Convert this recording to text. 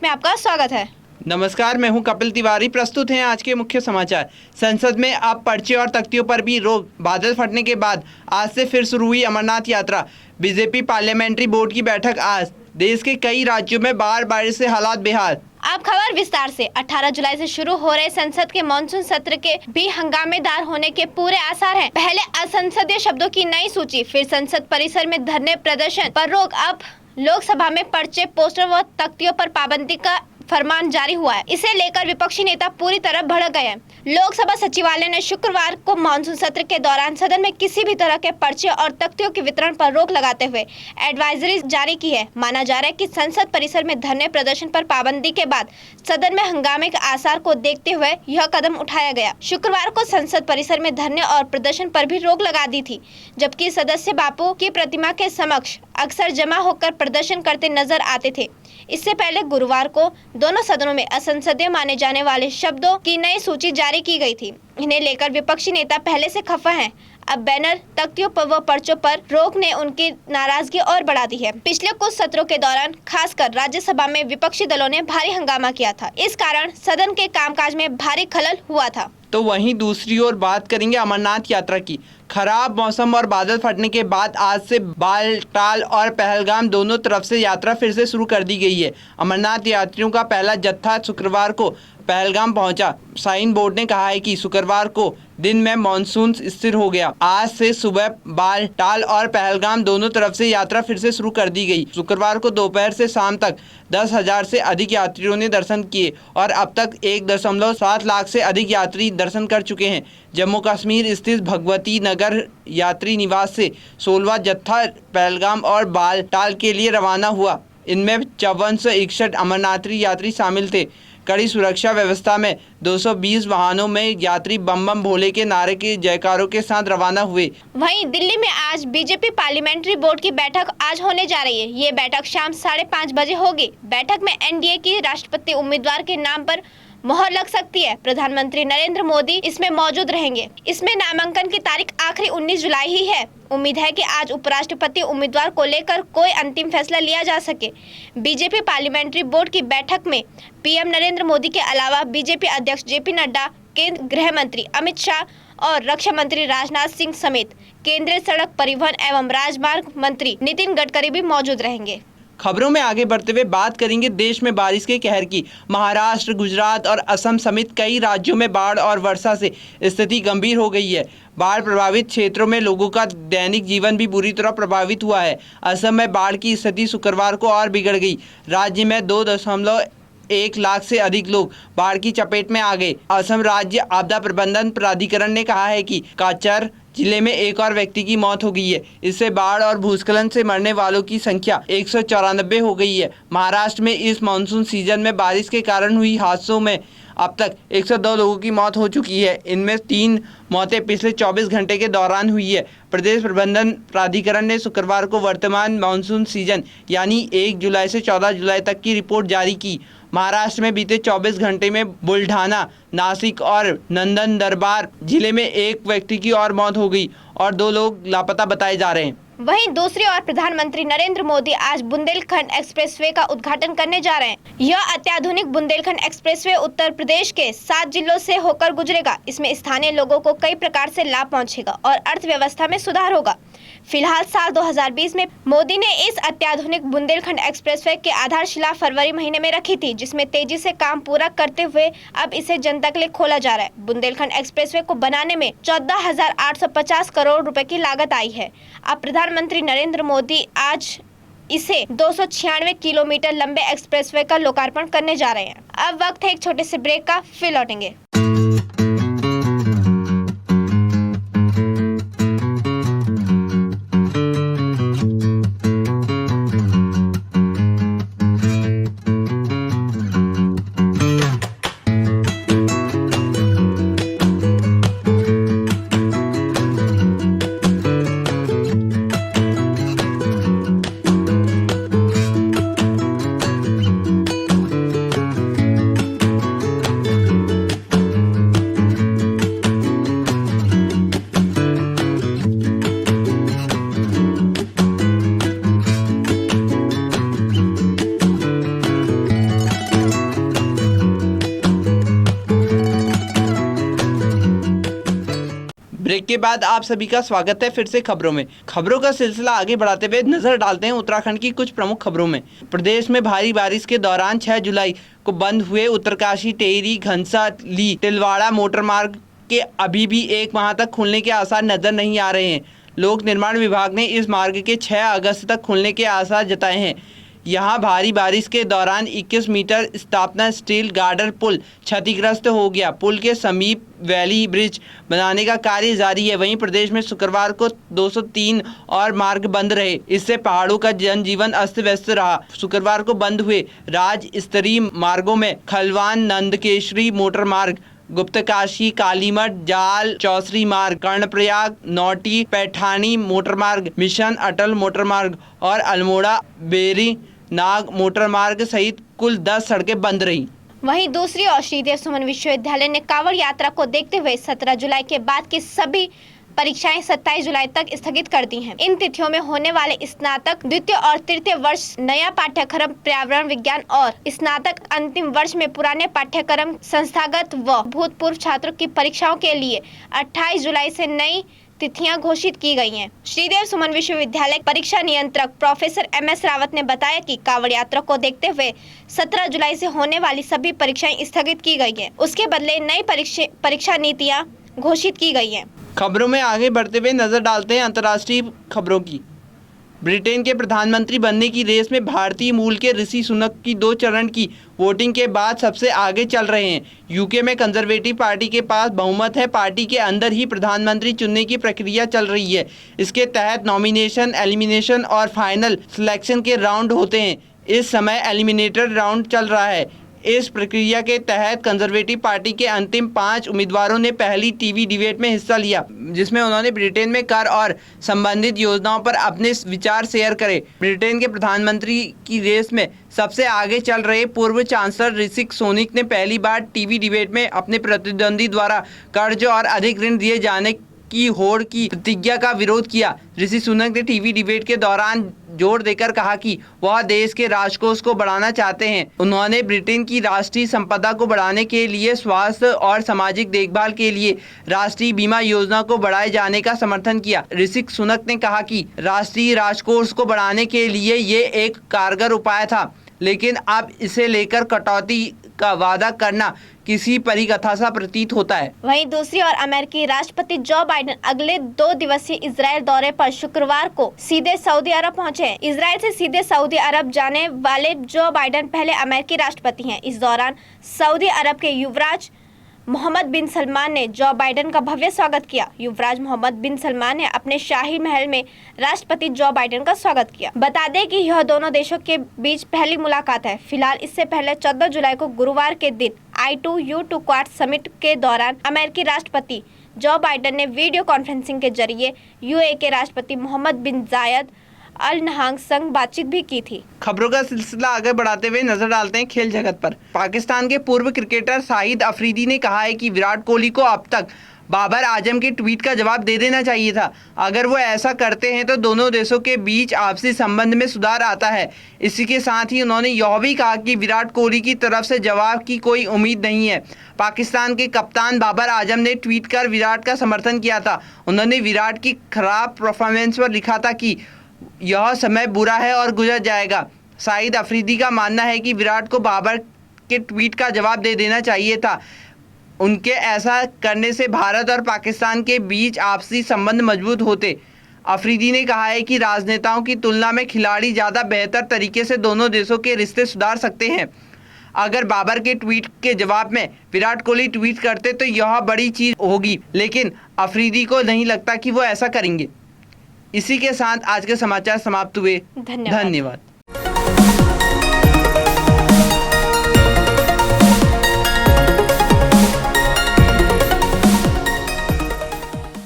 में आपका स्वागत है। नमस्कार, मैं हूं कपिल तिवारी। प्रस्तुत हैं आज के मुख्य समाचार। संसद में अब पर्चे और तख्तियों पर भी रोक। बादल फटने के बाद आज से फिर शुरू हुई अमरनाथ यात्रा। बीजेपी पार्लियामेंट्री बोर्ड की बैठक आज। देश के कई राज्यों में बाढ़ बारिश से हालात बेहाल। अब खबर विस्तार से। 18 जुलाई से शुरू हो रहे संसद के मानसून सत्र के भी हंगामेदार होने के पूरे आसार हैं। पहले असंसदीय शब्दों की नई सूची, फिर संसद परिसर में धरने प्रदर्शन पर रोक। अब लोकसभा में पर्चे, पोस्टर व तख्तियों पर पाबंदी का फरमान जारी हुआ है। इसे लेकर विपक्षी नेता पूरी तरह भड़क गए हैं। लोकसभा सचिवालय ने शुक्रवार को मानसून सत्र के दौरान सदन में किसी भी तरह के पर्चे और तख्तियों के वितरण पर रोक लगाते हुए एडवाइजरी जारी की है। माना जा रहा है कि संसद परिसर में धरने प्रदर्शन पर पाबंदी के बाद सदन में हंगामे के आसार को देखते हुए यह कदम उठाया गया। शुक्रवार को संसद परिसर में धरने और प्रदर्शन पर भी रोक लगा दी थी, जबकि सदस्य बापू की प्रतिमा के समक्ष अक्सर जमा होकर प्रदर्शन करते नजर आते थे। इससे पहले गुरुवार को दोनों सदनों में असंसदीय माने जाने वाले शब्दों की नई सूची जारी की गई थी। इन्हें लेकर विपक्षी नेता पहले से खफा हैं। अब बैनर, तख्तियों पर व पर्चों पर रोक ने उनकी नाराजगी और बढ़ा दी है। पिछले कुछ सत्रों के दौरान खासकर राज्यसभा में विपक्षी दलों ने भारी हंगामा किया था। इस कारण सदन के कामकाज में भारी खलल हुआ था। तो वहीं दूसरी ओर बात करेंगे अमरनाथ यात्रा की। खराब मौसम और बादल फटने के बाद आज से बालटाल और पहलगाम दोनों तरफ से यात्रा फिर से शुरू कर दी गई है। अमरनाथ यात्रियों का पहला जत्था शुक्रवार को पहलगाम पहुंचा। साइन बोर्ड ने कहा है कि शुक्रवार को दिन में मानसून स्थिर हो गया। आज से सुबह बालटाल और पहलगाम दोनों तरफ से यात्रा फिर से शुरू कर दी गई। शुक्रवार को दोपहर से शाम तक 10,000 से अधिक यात्रियों ने दर्शन किए और अब तक 1.7 लाख से अधिक यात्री दर्शन कर चुके हैं। जम्मू कश्मीर स्थित भगवती नगर यात्री निवास से 16वां जत्था पहलगाम और बालटाल के लिए रवाना हुआ। इनमें 5461 अमरनाथी यात्री शामिल थे। कड़ी सुरक्षा व्यवस्था में 220 वाहनों में यात्री बम बम भोले के नारे के जयकारों के साथ रवाना हुए। वहीं दिल्ली में आज बीजेपी पार्लियामेंट्री बोर्ड की बैठक आज होने जा रही है। ये बैठक शाम 5:30 बजे होगी। बैठक में एनडीए की राष्ट्रपति उम्मीदवार के नाम पर मोहर लग सकती है। प्रधानमंत्री नरेंद्र मोदी इसमें मौजूद रहेंगे। इसमें नामांकन की तारीख आखिरी 19 जुलाई ही है। उम्मीद है कि आज उपराष्ट्रपति उम्मीदवार को लेकर कोई अंतिम फैसला लिया जा सके। बीजेपी पार्लियामेंट्री बोर्ड की बैठक में पीएम नरेंद्र मोदी के अलावा बीजेपी अध्यक्ष जेपी नड्डा, केंद्रीय गृह मंत्री अमित शाह और रक्षा मंत्री राजनाथ सिंह समेत केंद्रीय सड़क परिवहन एवं राजमार्ग मंत्री नितिन गडकरी भी मौजूद रहेंगे। खबरों में आगे बढ़ते हुए बात करेंगे देश में बारिश के कहर की। महाराष्ट्र, गुजरात और असम समेत कई राज्यों में बाढ़ और वर्षा से स्थिति गंभीर हो गई है। बाढ़ प्रभावित क्षेत्रों में लोगों का दैनिक जीवन भी बुरी तरह प्रभावित हुआ है। असम में बाढ़ की स्थिति शुक्रवार को और बिगड़ गई। राज्य में 2.1 लाख से अधिक लोग बाढ़ की चपेट में आ गए। असम राज्य आपदा प्रबंधन प्राधिकरण ने कहा है कि काचर जिले में एक और व्यक्ति की मौत हो गई है। इससे बाढ़ और भूस्खलन से मरने वालों की संख्या 194 हो गई है। महाराष्ट्र में इस मानसून सीजन में बारिश के कारण हुई हादसों में अब तक 102 लोगों की मौत हो चुकी है। इनमें 3 मौतें पिछले 24 घंटे के दौरान हुई है। प्रदेश प्रबंधन प्राधिकरण ने शुक्रवार को वर्तमान मानसून सीजन यानी 1 जुलाई से 14 जुलाई तक की रिपोर्ट जारी की। महाराष्ट्र में बीते 24 घंटे में बुल्ढाना, नासिक और नंदन दरबार जिले में एक व्यक्ति की और मौत हो गई और 2 लोग लापता बताए जा रहे हैं। वहीं दूसरी ओर प्रधानमंत्री नरेंद्र मोदी आज बुंदेलखंड एक्सप्रेसवे का उद्घाटन करने जा रहे हैं। यह अत्याधुनिक बुंदेलखंड एक्सप्रेसवे उत्तर प्रदेश के 7 जिलों से होकर गुजरेगा। इसमें स्थानीय लोगों को कई प्रकार से लाभ पहुंचेगा और अर्थव्यवस्था में सुधार होगा। फिलहाल साल 2020 में मोदी ने इस अत्याधुनिक बुंदेलखंड एक्सप्रेसवे की आधारशिला फरवरी महीने में रखी थी, जिसमें तेजी से काम पूरा करते हुए अब इसे जनता के लिए खोला जा रहा है। बुंदेलखंड एक्सप्रेसवे को बनाने में 14,850 करोड़ रुपए की लागत आई है। अब प्रधानमंत्री नरेंद्र मोदी आज इसे 296 किलोमीटर लंबे एक्सप्रेसवे का लोकार्पण करने जा रहे हैं। अब वक्त है एक छोटे से ब्रेक का, फिर लौटेंगे। ब्रेक के बाद आप सभी का स्वागत है फिर से खबरों में। खबरों का सिलसिला आगे बढ़ाते हुए नजर डालते हैं उत्तराखंड की कुछ प्रमुख खबरों में। प्रदेश में भारी बारिश के दौरान 6 जुलाई को बंद हुए उत्तरकाशी टेहरी घनसाली तिलवाड़ा मोटरमार्ग के अभी भी 1 माह तक खुलने के आसार नजर नहीं आ रहे हैं। लोक निर्माण विभाग ने इस मार्ग के 6 अगस्त तक खुलने के आसार जताए हैं। यहाँ भारी बारिश के दौरान 21 मीटर स्थापना स्टील गार्डर पुल क्षतिग्रस्त हो गया। पुल के समीप वैली ब्रिज बनाने का कार्य जारी है। वहीं प्रदेश में शुक्रवार को 203 और मार्ग बंद रहे। इससे पहाड़ों का जनजीवन अस्त व्यस्त रहा। शुक्रवार को बंद हुए राज्य स्तरीय मार्गों में खलवान नंदकेश्वरी मोटर मार्ग, गुप्तकाशी कालीमठ जाल चौसरी मार्ग, कर्णप्रयाग नौटी पैठानी मोटर मार्ग, मिशन अटल मोटर मार्ग और अल्मोड़ा बेरी नाग मोटर मार्ग सहित कुल 10 सड़कें बंद रहीं। वहीं दूसरी ओर श्रीदेव सुमन विश्वविद्यालय ने कांवड़ यात्रा को देखते हुए 17 जुलाई के बाद की सभी परीक्षाएं 27 जुलाई तक स्थगित कर दी हैं। इन तिथियों में होने वाले स्नातक द्वितीय और तृतीय वर्ष नया पाठ्यक्रम पर्यावरण विज्ञान और स्नातक अंतिम वर्ष में पुराने पाठ्यक्रम संस्थागत व भूतपूर्व छात्रों की परीक्षाओं के लिए 28 जुलाई से नई तिथियां घोषित की गई हैं। श्रीदेव सुमन विश्वविद्यालय परीक्षा नियंत्रक प्रोफेसर MS रावत ने बताया कि कांवड़ यात्रा को देखते हुए 17 जुलाई से होने वाली सभी परीक्षाएं स्थगित की गई हैं। उसके बदले नई परीक्षा नीतियां घोषित की गई हैं। खबरों में आगे बढ़ते हुए नजर डालते हैं अंतर्राष्ट्रीय खबरों की। ब्रिटेन के प्रधानमंत्री बनने की रेस में भारतीय मूल के ऋषि सुनक की 2 चरण की वोटिंग के बाद सबसे आगे चल रहे हैं। यूके में कंजर्वेटिव पार्टी के पास बहुमत है। पार्टी के अंदर ही प्रधानमंत्री चुनने की प्रक्रिया चल रही है। इसके तहत नॉमिनेशन, एलिमिनेशन और फाइनल सिलेक्शन के राउंड होते हैं। इस समय एलिमिनेटेड राउंड चल रहा है। इस प्रक्रिया के तहत कंजर्वेटिव पार्टी के अंतिम 5 उम्मीदवारों ने पहली टीवी डिबेट में हिस्सा लिया, जिसमें उन्होंने ब्रिटेन में कर और संबंधित योजनाओं पर अपने विचार शेयर करे। ब्रिटेन के प्रधानमंत्री की रेस में सबसे आगे चल रहे पूर्व चांसलर ऋषि सुनक ने पहली बार टीवी डिबेट में अपने प्रतिद्वंदी द्वारा कर्ज और अधिक ऋण दिए जाने की होड़ की प्रतिज्ञा का विरोध किया। ऋषि सुनक ने टीवी डिबेट के दौरान जोर देकर कहा कि वह देश के राजकोष को बढ़ाना चाहते हैं। उन्होंने ब्रिटेन की राष्ट्रीय संपदा को बढ़ाने के लिए स्वास्थ्य और सामाजिक देखभाल के लिए राष्ट्रीय बीमा योजना को बढ़ाए जाने का समर्थन किया। ऋषि सुनक ने कहा कि राष्ट्रीय राजकोष को बढ़ाने के लिए ये एक कारगर उपाय था, लेकिन अब इसे लेकर कटौती का वादा करना किसी परिकथा सा प्रतीत होता है। वहीं दूसरी ओर अमेरिकी राष्ट्रपति जो बाइडेन अगले 2 दिवसीय इजराइल दौरे पर शुक्रवार को सीधे सऊदी अरब पहुंचे। इजराइल से सीधे सऊदी अरब जाने वाले जो बाइडेन पहले अमेरिकी राष्ट्रपति हैं। इस दौरान सऊदी अरब के युवराज मोहम्मद बिन सलमान ने जो बाइडेन का भव्य स्वागत किया। युवराज मोहम्मद बिन सलमान ने अपने शाही महल में राष्ट्रपति जो बाइडेन का स्वागत किया। बता दें कि यह दोनों देशों के बीच पहली मुलाकात है। फिलहाल इससे पहले 14 जुलाई को गुरुवार के दिन I2U2 क्वाड समिट के दौरान अमेरिकी राष्ट्रपति जो बाइडेन ने वीडियो कॉन्फ्रेंसिंग के जरिए UAE के राष्ट्रपति मोहम्मद बिन जायद अल नहांग संग बातचीत भी की थी। खबरों का सिलसिला आगे बढ़ाते हुए नजर डालते हैं खेल जगत पर। पाकिस्तान के पूर्व क्रिकेटर शाहिद अफरीदी ने कहा है कि विराट कोहली को अब तक बाबर आजम के ट्वीट का जवाब दे देना चाहिए था। अगर वो ऐसा करते हैं तो दोनों देशों के बीच आपसी संबंध में सुधार आता है। इसी के साथ ही उन्होंने यह भी कहा कि विराट कोहली की तरफ से जवाब की कोई उम्मीद नहीं है। पाकिस्तान के कप्तान बाबर आजम ने ट्वीट कर विराट का समर्थन किया था। उन्होंने विराट की खराब परफॉर्मेंस पर लिखा था कि यह समय बुरा है और गुजर जाएगा। शाहिद अफरीदी का मानना है कि विराट को बाबर के ट्वीट का जवाब दे देना चाहिए था। उनके ऐसा करने से भारत और पाकिस्तान के बीच आपसी संबंध मजबूत होते। अफरीदी ने कहा है कि राजनेताओं की तुलना में खिलाड़ी ज़्यादा बेहतर तरीके से दोनों देशों के रिश्ते सुधार सकते हैं। अगर बाबर के ट्वीट के जवाब में विराट कोहली ट्वीट करते तो यह बड़ी चीज़ होगी, लेकिन अफरीदी को नहीं लगता कि वो ऐसा करेंगे। इसी के साथ आज के समाचार समाप्त हुए। धन्यवाद।